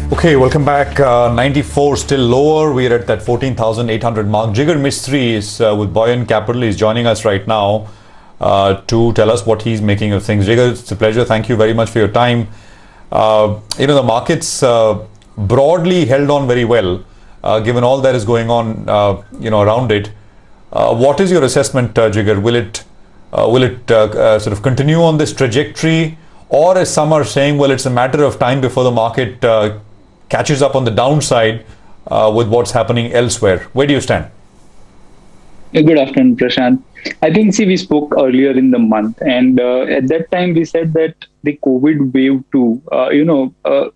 Okay, welcome back. 94 still lower. We're at that 14,800 mark. Jigar Mistry is with Buoyant Capital. He's joining us right now to tell us what he's making of things. Jigar, it's a pleasure. Thank you very much for your time. The markets broadly held on very well, given all that is going on, around it. What is your assessment, Jigar? Will it sort of continue on this trajectory, or as some are saying, well, it's a matter of time before the market catches up on the downside with what's happening elsewhere? Where do you stand? Good afternoon, Prashant. I think, we spoke earlier in the month, and at that time we said that the COVID wave 2,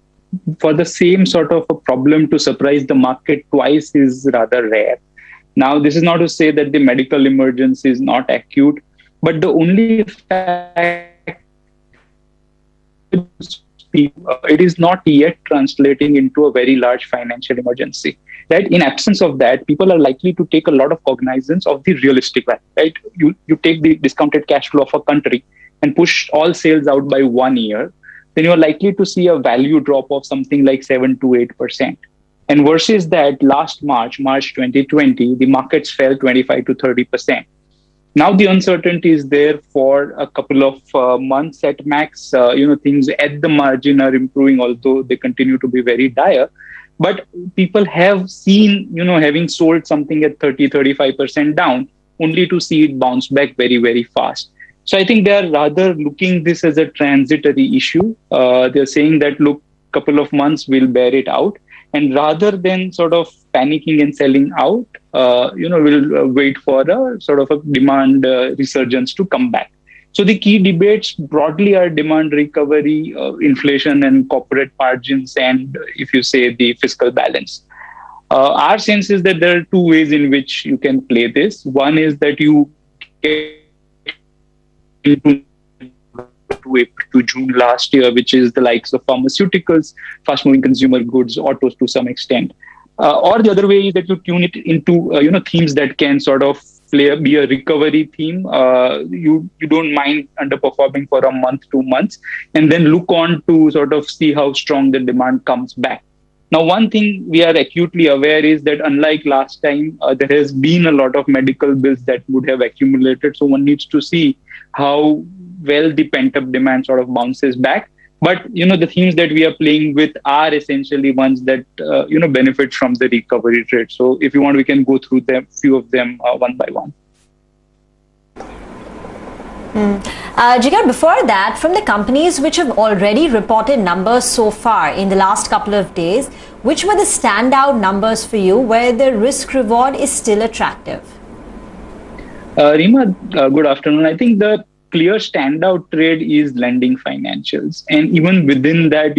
for the same sort of a problem to surprise the market twice is rather rare. Now, this is not to say that the medical emergency is not acute, but the only fact it is not yet translating into a very large financial emergency. Right? In absence of that, people are likely to take a lot of cognizance of the realistic value. Right? You take the discounted cash flow of a country and push all sales out by 1 year, then you're likely to see a value drop of something like 7 to 8%. And versus that, last March 2020, the markets fell 25 to 30%. Now the uncertainty is there for a couple of months at max. Things at the margin are improving, although they continue to be very dire. But people have seen, having sold something at 30, 35% down, only to see it bounce back very, very fast. So I think they are rather looking this as a transitory issue. They're saying that, look, couple of months will bear it out. And rather than sort of panicking and selling out, we'll wait for a sort of a demand resurgence to come back. So the key debates broadly are demand recovery, inflation and corporate margins, and if you say the fiscal balance. Our sense is that there are two ways in which you can play this. One is that you get into April to June last year, which is the likes of pharmaceuticals, fast-moving consumer goods, autos to some extent. Or the other way is that you tune it into themes that can sort of be a recovery theme. You don't mind underperforming for a month, 2 months, and then look on to sort of see how strong the demand comes back. Now, one thing we are acutely aware is that unlike last time, there has been a lot of medical bills that would have accumulated. So one needs to see how well the pent-up demand sort of bounces back. But, the themes that we are playing with are essentially ones that, benefit from the recovery trade. So if you want, we can go through them, few of them one by one. Jigar, before that, from the companies which have already reported numbers so far in the last couple of days, which were the standout numbers for you where the risk reward is still attractive? Rima, good afternoon. I think the clear standout trade is lending financials. And even within that,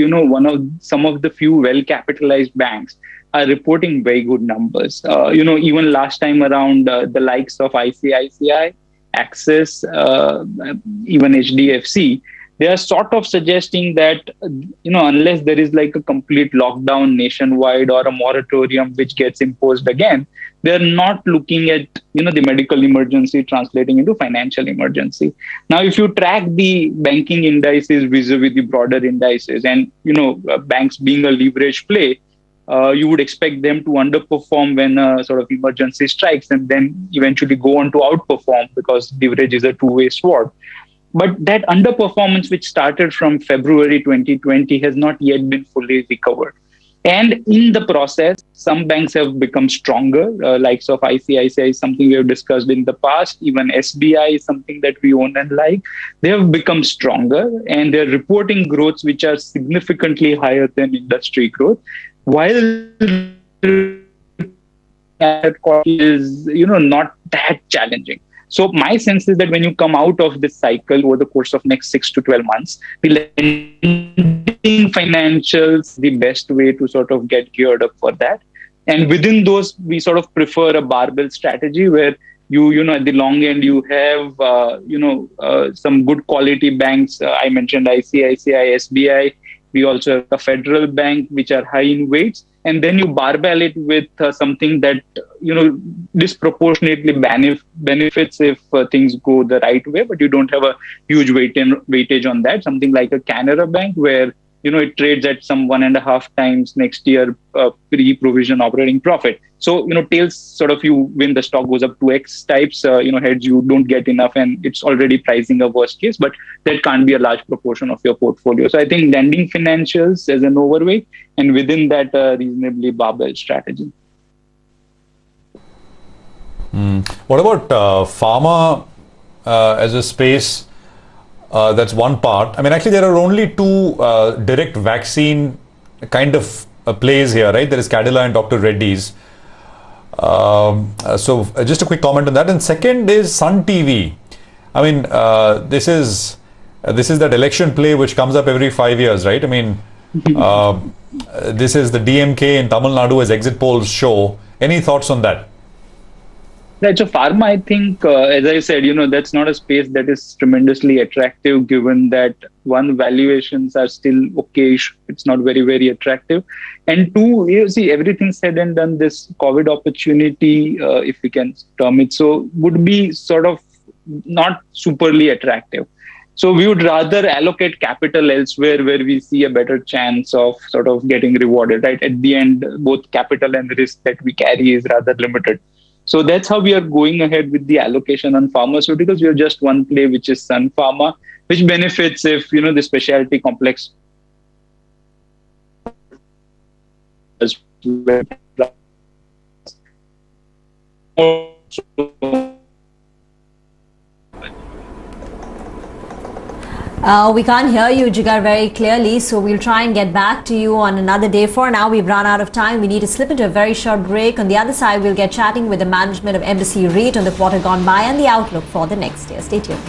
some of the few well-capitalized banks are reporting very good numbers. Even last time around, the likes of ICICI, Axis, even HDFC, they are sort of suggesting that, unless there is like a complete lockdown nationwide or a moratorium which gets imposed again, they're not looking at, the medical emergency translating into financial emergency. Now, if you track the banking indices vis-a-vis the broader indices and, banks being a leverage play, you would expect them to underperform when a sort of emergency strikes and then eventually go on to outperform because leverage is a two-way sword. But that underperformance, which started from February 2020, has not yet been fully recovered. And in the process, some banks have become stronger, likes of ICICI is something we have discussed in the past. Even SBI is something that we own and like. They have become stronger and they're reporting growths which are significantly higher than industry growth, while is, not that challenging. So my sense is that when you come out of this cycle over the course of next 6 to 12 months, the lending financials, the best way to sort of get geared up for that. And within those, we sort of prefer a barbell strategy where you at the long end, you have, some good quality banks. I mentioned ICICI, SBI. We also have a federal bank, which are high in weights. And then you barbell it with something that, disproportionately benefits if things go the right way, but you don't have a huge weightage on that. Something like a Canara Bank, where it trades at some 1.5 times next year pre-provision operating profit. So, tails sort of you win, the stock goes up to X types, heads you don't get enough and it's already pricing a worst case, but that can't be a large proportion of your portfolio. So I think lending financials as an overweight, and within that reasonably barbell strategy. What about pharma as a space? That's one part. I mean, actually, there are only two direct vaccine kind of plays here, right? There is Cadila and Dr. Reddy's. So just a quick comment on that. And second is Sun TV. I mean, this is that election play which comes up every 5 years, right? I mean, this is the DMK in Tamil Nadu as exit polls show. Any thoughts on that? Right. So pharma, I think, as I said, that's not a space that is tremendously attractive, given that one, valuations are still okay. It's not very, very attractive. And two, you see, everything said and done, this COVID opportunity, if we can term it so, would be sort of not superly attractive. So we would rather allocate capital elsewhere where we see a better chance of sort of getting rewarded, right? At the end, both capital and risk that we carry is rather limited. So that's how we are going ahead with the allocation on pharmaceuticals. We have just one play, which is Sun Pharma, which benefits if, the specialty complex as well. We can't hear you, Jigar, very clearly, so we'll try and get back to you on another day. For now, we've run out of time. We need to slip into a very short break. On the other side, we'll get chatting with the management of Embassy REIT on the quarter gone by and the outlook for the next year. Stay tuned.